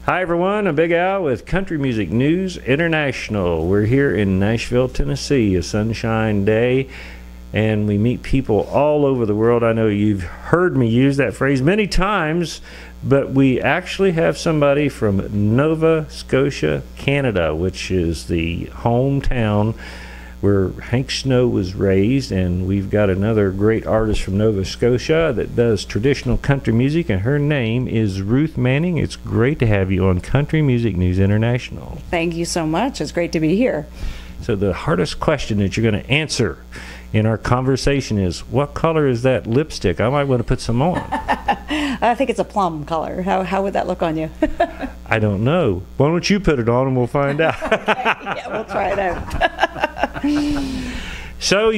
Hi everyone, I'm Big Al with Country Music News International. We're here in Nashville, Tennessee, a sunshine day, and we meet people all over the world. I know you've heard me use that phrase many times, but we actually have somebody from Nova Scotia, Canada, which is the hometown where Hank Snow was raised, and we've got another great artist from Nova Scotia that does traditional country music, and her name is Ruth Manning. It's great to have you on Country Music News International. Thank you so much. It's great to be here. So the hardest question that you're going to answer in our conversation is, what color is that lipstick? I might want to put some on. I think it's a plum color. How would that look on you? I don't know. Why don't you put it on and we'll find out? Okay. Yeah, we'll try it out. So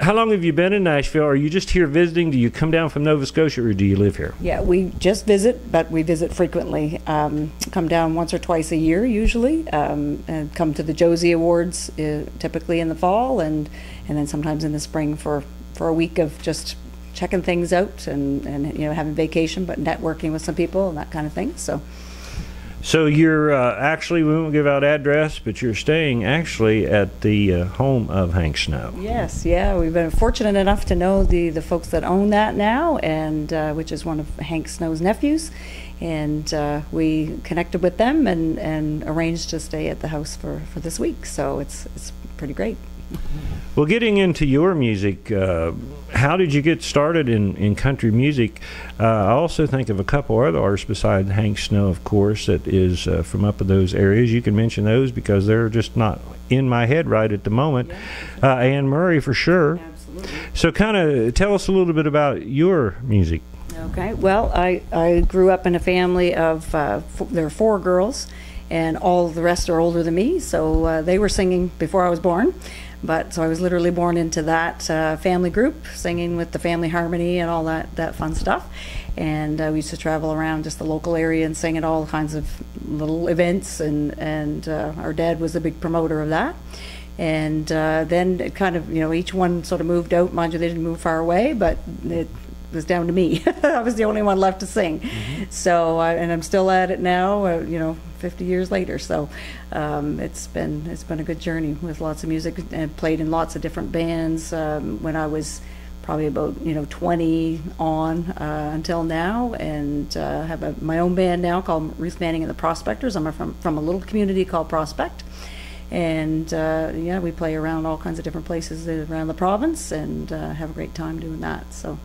how long have you been in Nashville? Are you just here visiting? Do you come down from Nova Scotia, or do you live here? Yeah, we just visit, but we visit frequently. Come down once or twice a year usually, and come to the Josie Awards typically in the fall, and then sometimes in the spring for a week of just checking things out and having vacation, but networking with some people and that kind of thing. So you're actually, we won't give out address, but you're staying actually at the home of Hank Snow. Yes, yeah, we've been fortunate enough to know the folks that own that now, and which is one of Hank Snow's nephews, and we connected with them and arranged to stay at the house for this week. So it's pretty great. Well, getting into your music, how did you get started in country music? I also think of a couple other artists besides Hank Snow, of course, that is from up in those areas. You can mention those because they're just not in my head right at the moment. Yeah, Anne Murray for sure. Absolutely. So kind of tell us a little bit about your music. Okay, well, I grew up in a family of, there are 4 girls, and all the rest are older than me, so they were singing before I was born. So I was literally born into that family group, singing with the family harmony and all that fun stuff. And we used to travel around just the local area and sing at all kinds of little events, and our dad was a big promoter of that. And then it kind of, each one sort of moved out. Mind you, they didn't move far away, but it was down to me. I was the only one left to sing. Mm-hmm. So, and I'm still at it now, 50 years later. So it's been a good journey with lots of music, and played in lots of different bands when I was probably about 20 on until now, and have my own band now called Ruth Manning and the Prospectors. I'm from a little community called Prospect, and we play around all kinds of different places around the province, and have a great time doing that. So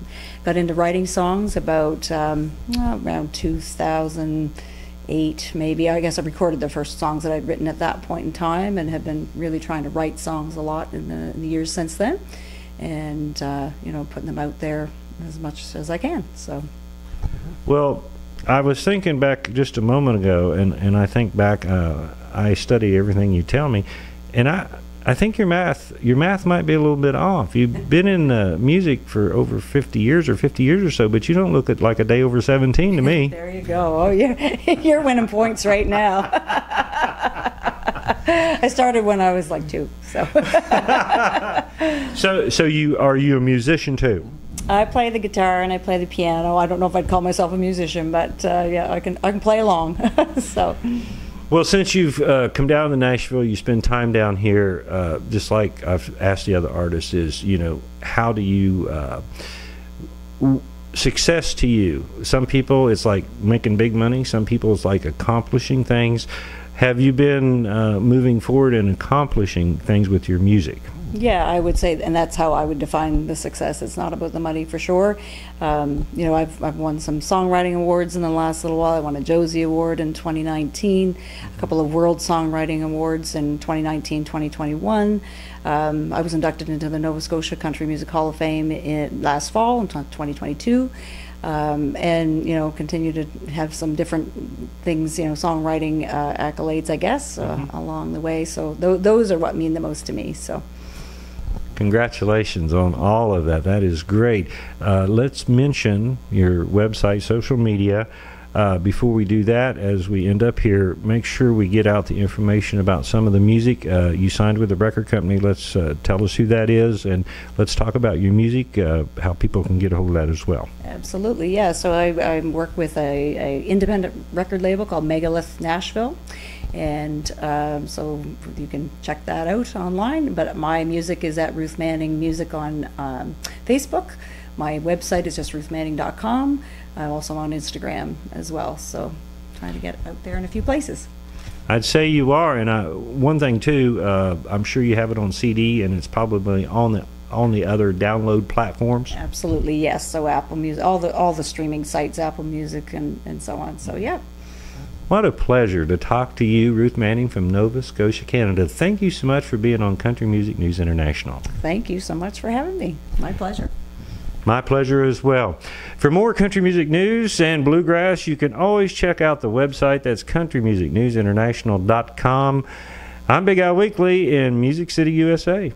got into writing songs about around 2008 maybe. I guess I recorded the first songs that I'd written at that point in time, and have been really trying to write songs a lot in the years since then, and putting them out there as much as I can. So well, I was thinking back just a moment ago, and I think back, I study everything you tell me, and I think your math might be a little bit off. You've been in music for over 50 years or so, but you don't look like a day over 17 to me. There you go. Oh, you're winning points right now. I started when I was like 2. So. So are you a musician too? I play the guitar and I play the piano. I don't know if I'd call myself a musician, but yeah, I can play along. So. Well, since you've come down to Nashville, you spend time down here, just like I've asked the other artists, is, how do you, success to you? Some people, it's like making big money. Some people, it's like accomplishing things. Have you been moving forward and accomplishing things with your music? Yeah, I would say, and that's how I would define the success. It's not about the money for sure. I've won some songwriting awards in the last little while. I won a Josie Award in 2019, a couple of World Songwriting Awards in 2019, 2021. I was inducted into the Nova Scotia Country Music Hall of Fame last fall in 2022. And continue to have some different things, songwriting accolades, I guess, along the way. So those are what mean the most to me. So. Congratulations on all of that. That is great. Let's mention your website, social media. Before we do that, as we end up here, make sure we get out the information about some of the music. You signed with the record company. Let's tell us who that is, and let's talk about your music, how people can get a hold of that as well. Absolutely, yeah. So I work with a independent record label called Megalith Nashville, and so you can check that out online. But my music is at Ruth Manning Music on Facebook. My website is just ruthmanning.com. I'm also on Instagram as well, so trying to get out there in a few places. I'd say you are, and one thing too, I'm sure you have it on CD, and it's probably on the other download platforms. Absolutely, yes. So Apple Music, all the streaming sites, Apple Music, and so on. So yeah. What a pleasure to talk to you, Ruth Manning from Nova Scotia, Canada. Thank you so much for being on Country Music News International. Thank you so much for having me. My pleasure. My pleasure as well. For more country music news and bluegrass, you can always check out the website. That's countrymusicnewsinternational.com. I'm Big Al Weekley in Music City, USA.